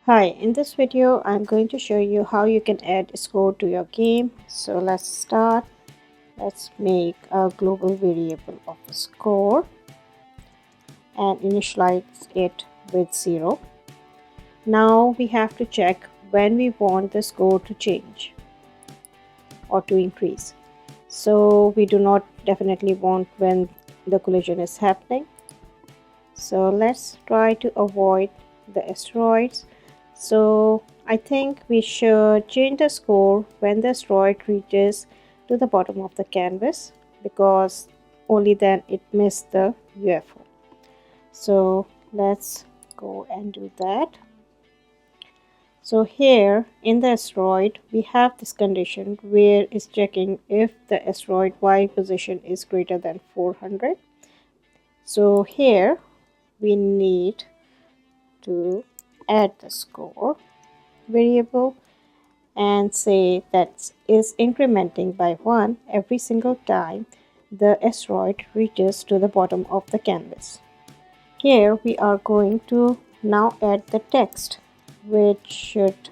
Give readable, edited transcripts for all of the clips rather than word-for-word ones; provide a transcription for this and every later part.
Hi, in this video I'm going to show you how you can add a score to your game. So let's start. Let's make a global variable of the score and initialize it with 0. Now we have to check when we want the score to change or to increase. So we do not definitely want when the collision is happening. So let's try to avoid the asteroids. So I think we should change the score when the asteroid reaches to the bottom of the canvas, because only then it missed the UFO. So let's go and do that. So here in the asteroid we have this condition where it's checking if the asteroid Y position is greater than 400. So here we need to add the score variable and say that is incrementing by 1 every single time the asteroid reaches to the bottom of the canvas. Here we are going to now add the text which should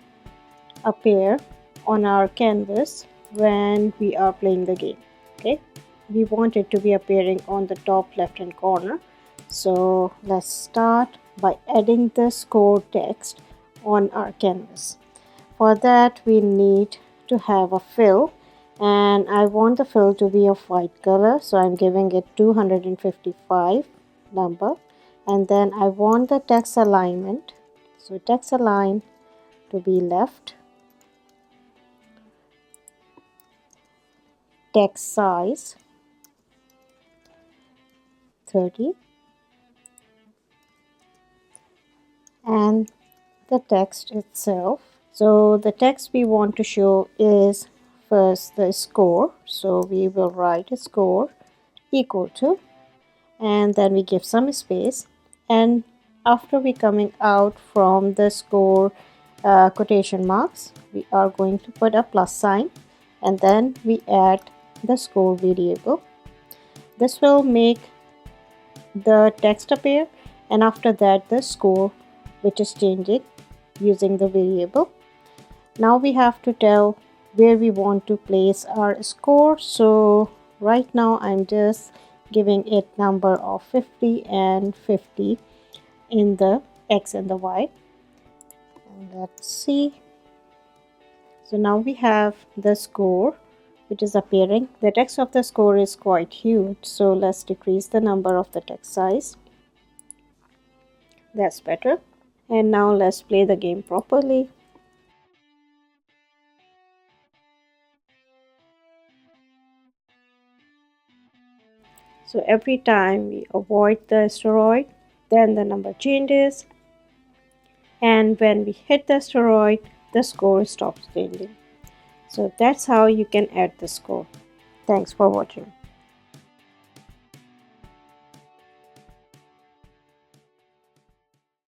appear on our canvas when we are playing the game. Okay, we want it to be appearing on the top left hand corner. So let's start by adding the score text on our canvas. For that we need to have a fill, and I want the fill to be of white color, so I'm giving it 255 number. And then I want the text alignment, so text align to be left, text size 30, and the text itself. So the text we want to show is first the score, so we will write a score equal to, and then we give some space, and after we coming out from the score quotation marks, we are going to put a plus sign, and then we add the score variable. This will make the text appear, and after that the score which is changing using the variable. Now we have to tell where we want to place our score. So right now I'm just giving it number of 50 and 50 in the X and the Y. And let's see. So now we have the score which is appearing. The text of the score is quite huge, so let's decrease the number of the text size. That's better. And now let's play the game properly. So every time we avoid the asteroid, then the number changes, and when we hit the asteroid, the score stops changing. So that's how you can add the score. Thanks for watching.